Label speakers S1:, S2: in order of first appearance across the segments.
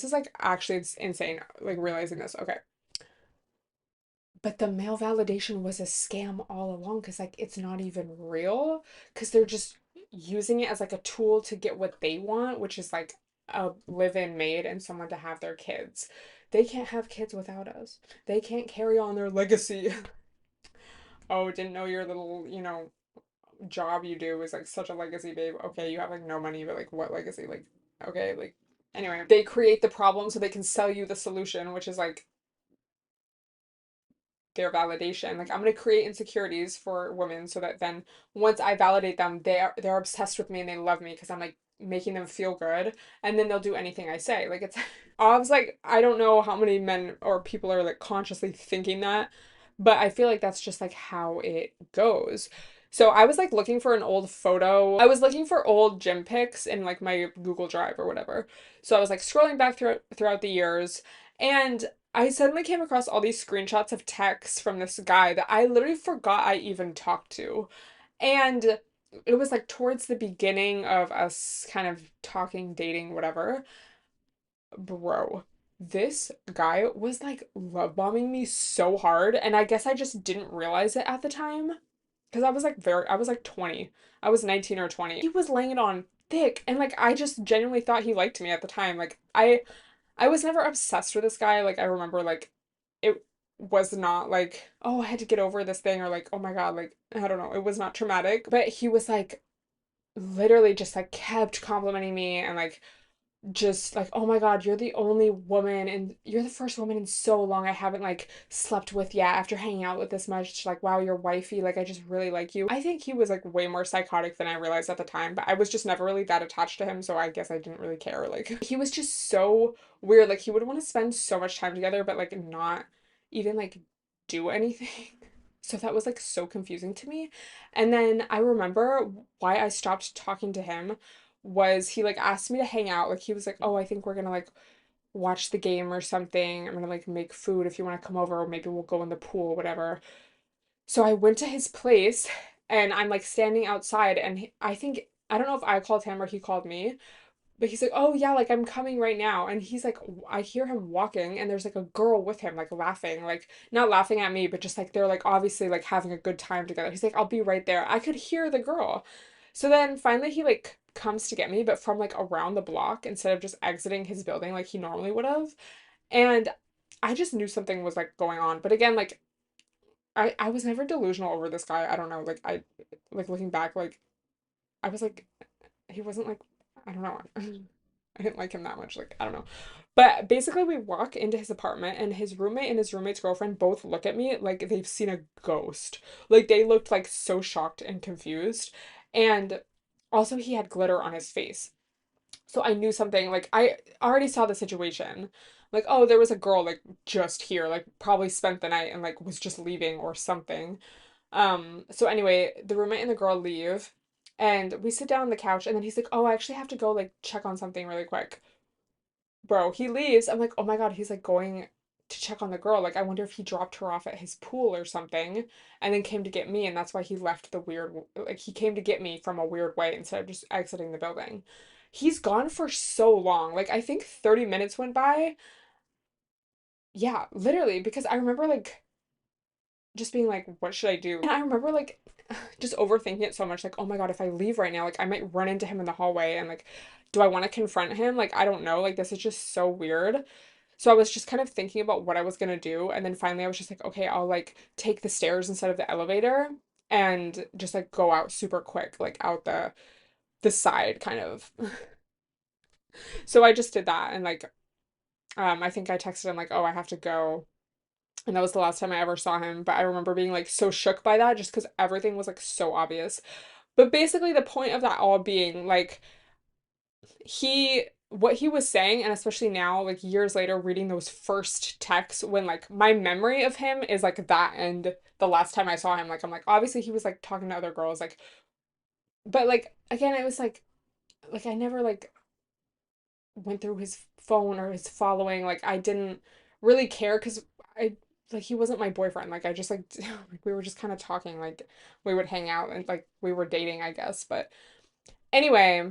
S1: This is like actually it's insane, like realizing this. Okay. But the male validation was a scam all along because like it's not even real because they're just using it as like a tool to get what they want, which is like a live-in maid and someone to have their kids. They can't have kids without us. They can't carry on their legacy. Oh, didn't know your little, job you do is like such a legacy, babe. Okay, you have like no money, but like what legacy? Like, okay, like anyway, they create the problem so they can sell you the solution, which is like their validation. Like I'm gonna create insecurities for women so that then once I validate them, they're obsessed with me and they love me because I'm like making them feel good, and then they'll do anything I say. Like it's I was like, I don't know how many men or people are like consciously thinking that, but I feel like that's just like how it goes. So I was like looking for an old photo. I was looking for old gym pics in like my Google Drive or whatever. So I was like scrolling back throughout the years, and I suddenly came across all these screenshots of texts from this guy that I literally forgot I even talked to. And it was like towards the beginning of us kind of talking, dating, whatever. Bro, this guy was like love bombing me so hard. And I guess I just didn't realize it at the time. Because I was like 20. I was 19 or 20. He was laying it on thick. And like, I just genuinely thought he liked me at the time. Like, I was never obsessed with this guy. Like I remember like it was not like, oh, I had to get over this thing or like, oh my God, like I don't know, it was not traumatic. But he was like literally just like kept complimenting me and like just like, oh my God, you're the only woman and you're the first woman in so long I haven't like slept with yet after hanging out with this much. Like, wow, you're wifey. Like, I just really like you. I think he was like way more psychotic than I realized at the time, but I was just never really that attached to him, so I guess I didn't really care. Like, he was just so weird. Like, he would want to spend so much time together, but like not even like do anything. So that was like so confusing to me. And then I remember why I stopped talking to him was he like asked me to hang out. Like he was like, "Oh, I think we're gonna like watch the game or something. I'm gonna like make food if you want to come over, or maybe we'll go in the pool, whatever." So I went to his place and I'm like standing outside and I think I don't know if I called him or he called me, but he's like, "Oh yeah, like I'm coming right now." And he's like I hear him walking and there's like a girl with him like laughing, like not laughing at me, but just like they're like obviously like having a good time together. He's like, "I'll be right there." I could hear the girl. So then finally he like comes to get me, but from like around the block instead of just exiting his building like he normally would have. And I just knew something was like going on. But again, like I was never delusional over this guy. I don't know. Like I like looking back, like I was like he wasn't like I don't know. I didn't like him that much. Like I don't know. But basically we walk into his apartment and his roommate and his roommate's girlfriend both look at me like they've seen a ghost. Like they looked like so shocked and confused. And also he had glitter on his face. So I knew something, like I already saw the situation. Like, oh, there was a girl like just here, like probably spent the night and like was just leaving or something. So anyway, the roommate and the girl leave and we sit down on the couch and then he's like, "Oh, I actually have to go like check on something really quick." Bro, he leaves. I'm like, "Oh my God, he's like going to check on the girl. Like I wonder if he dropped her off at his pool or something and then came to get me and that's why he left the weird like he came to get me from a weird way instead of just exiting the building." He's gone for so long. Like I think 30 minutes went by. Yeah, literally because I remember like just being like, what should I do? And I remember like just overthinking it so much, like, oh my God, if I leave right now, like I might run into him in the hallway and like, do I want to confront him? Like, I don't know. Like, this is just so weird. So I was just kind of thinking about what I was gonna do, and then finally I was just like, okay, I'll like take the stairs instead of the elevator and just like go out super quick, like out the side kind of. So I just did that and like I think I texted him like, oh, I have to go. And that was the last time I ever saw him. But I remember being like so shook by that just because everything was like so obvious. But basically, the point of that all being like, what he was saying, and especially now, like years later, reading those first texts when like my memory of him is like that and the last time I saw him, like I'm like, obviously he was like talking to other girls, like, but like again, it was like I never like went through his phone or his following. Like I didn't really care because I like he wasn't my boyfriend. Like I just like we were just kind of talking. Like we would hang out and like we were dating, I guess. But anyway,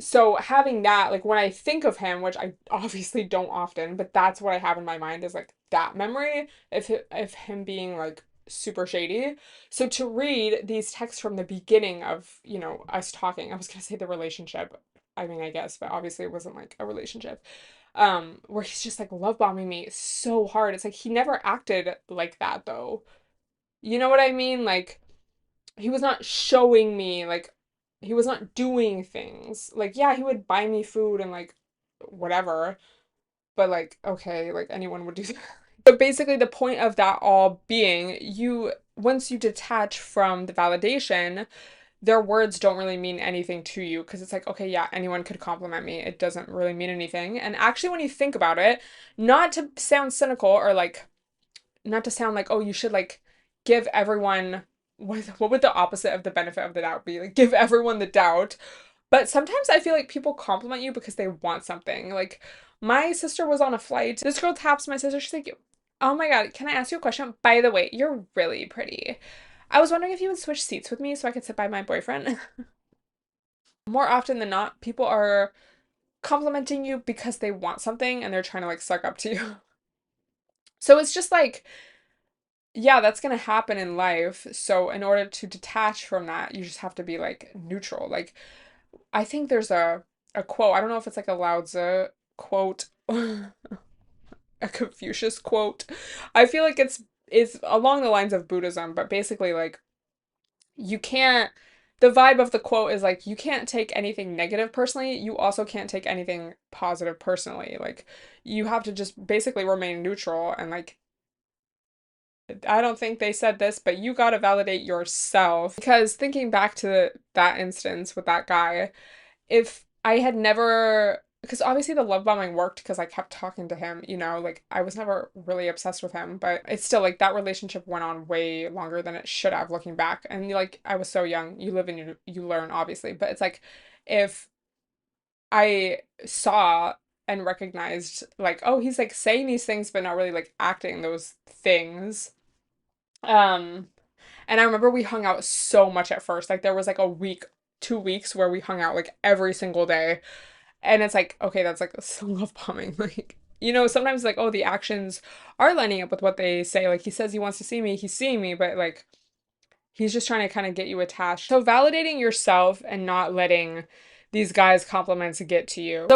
S1: So having that, like when I think of him, which I obviously don't often, but that's what I have in my mind is like that memory of him being like super shady. So to read these texts from the beginning of, us talking, I was gonna say the relationship. I mean, I guess, but obviously it wasn't like a relationship. Where he's just like love bombing me so hard. It's like he never acted like that though. You know what I mean? Like he was not showing me like he was not doing things. Like yeah, he would buy me food and like whatever, but like okay, like anyone would do that. But basically the point of that all being you once you detach from the validation, their words don't really mean anything to you because it's like okay, yeah, anyone could compliment me. It doesn't really mean anything. And actually when you think about it, not to sound cynical or like not to sound like, oh, you should like give everyone what would the opposite of the benefit of the doubt be? Like give everyone the doubt. But sometimes I feel like people compliment you because they want something. Like my sister was on a flight. This girl taps my sister. She's like, "Oh my God, can I ask you a question? By the way, you're really pretty. I was wondering if you would switch seats with me so I could sit by my boyfriend." More often than not, people are complimenting you because they want something and they're trying to like suck up to you. So it's just like yeah, that's gonna happen in life. So in order to detach from that, you just have to be like neutral. Like I think there's a quote. I don't know if it's like a Lao Tzu quote, a Confucius quote. I feel like it's along the lines of Buddhism, but basically like you can't the vibe of the quote is like you can't take anything negative personally. You also can't take anything positive personally. Like you have to just basically remain neutral and like I don't think they said this, but you gotta validate yourself. Because thinking back to that instance with that guy, if I had never, because obviously the love bombing worked because I kept talking to him, like I was never really obsessed with him, but it's still like that relationship went on way longer than it should have looking back. And like I was so young, you live and you learn, obviously, but it's like if I saw and recognized like, oh, he's like saying these things but not really like acting those things. Um, and I remember we hung out so much at first. Like there was like a week, 2 weeks where we hung out like every single day. And it's like, okay, that's like still love bombing. Like, sometimes like, oh, the actions are lining up with what they say. Like he says he wants to see me, he's seeing me, but like he's just trying to kind of get you attached. So validating yourself and not letting these guys' compliments get to you.